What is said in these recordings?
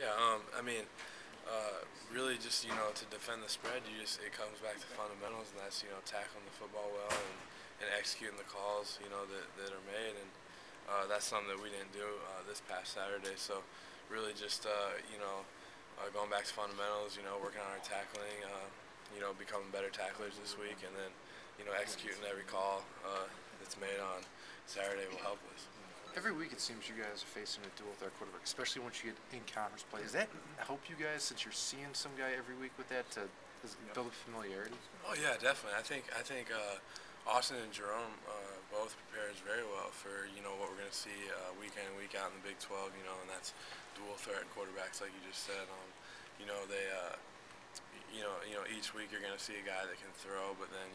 Yeah, I mean, really just, to defend the spread, it comes back to fundamentals, and that's, tackling the football well and executing the calls, that are made. And that's something that we didn't do this past Saturday. So really just, going back to fundamentals, working on our tackling, becoming better tacklers this week, and then, executing every call that's made on Saturday will help us. Every week it seems you guys are facing a duel with our quarterback, especially once you get in conference play. Does that help you guys since you're seeing some guy every week with that to build a familiarity? Oh yeah, definitely. I think Austin and Jerome both prepare us very well for what we're going to see week in and week out in the Big 12. And that's dual threat quarterbacks, like you just said. They each week you're going to see a guy that can throw, but then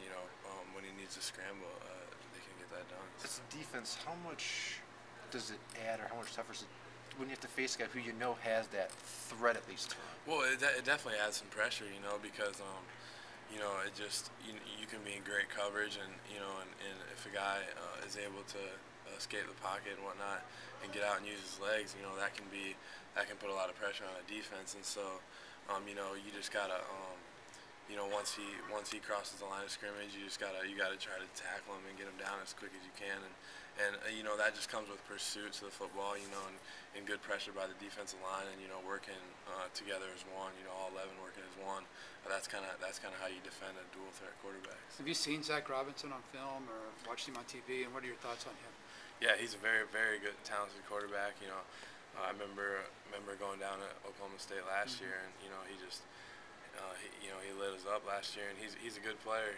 when he needs to scramble, they can get that done. As a defense, how much does it add, or how much tougher is it when you have to face a guy who you know has that threat at least? Well, it definitely adds some pressure, because it just you can be in great coverage, and if a guy is able to escape the pocket and whatnot and get out and use his legs, that can put a lot of pressure on a defense. And so, you just gotta. Once he crosses the line of scrimmage, you gotta try to tackle him and get him down as quick as you can, and that just comes with pursuit to the football, and good pressure by the defensive line, and working together as one, all 11 working as one. That's kind of how you defend a dual threat quarterback. Have you seen Zach Robinson on film or watched him on TV, and what are your thoughts on him? Yeah, he's a very, very good, talented quarterback. I remember going down to Oklahoma State last year, and he just. He lit us up last year, and he's a good player.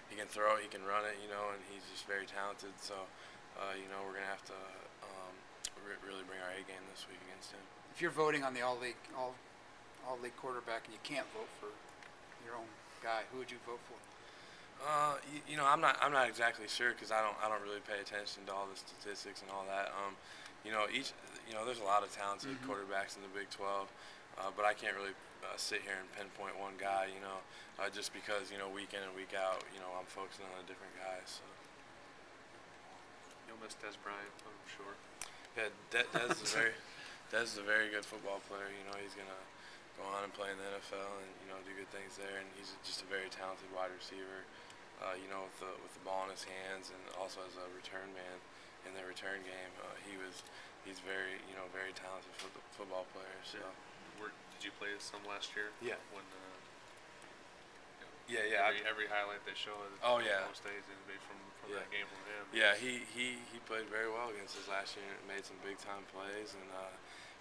He can throw, he can run it, and he's just very talented. So, we're gonna have to really bring our A game this week against him. If you're voting on the all-league quarterback, and you can't vote for your own guy, who would you vote for? I'm not exactly sure because I don't really pay attention to all the statistics and all that. There's a lot of talented quarterbacks in the Big 12, but I can't really sit here and pinpoint one guy. Just because week in and week out, I'm focusing on a different guy. So. You'll miss Des Bryant, I'm sure. Yeah, Des is a very good football player. He's gonna go on and play in the NFL and do good things there, and he's just a very talented wide receiver. With the ball in his hands, and also as a return man in the return game, he's very very talented football player. So. Did you play some last year? Yeah. When yeah. Every highlight they show is most days is from that game from him. Yeah, he played very well against us last year and made some big time plays, and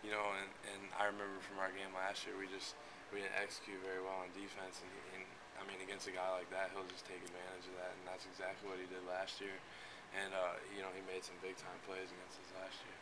and I remember from our game last year we didn't execute very well on defense, and I mean against a guy like that he'll just take advantage of that, and that's exactly what he did last year, and he made some big time plays against us last year.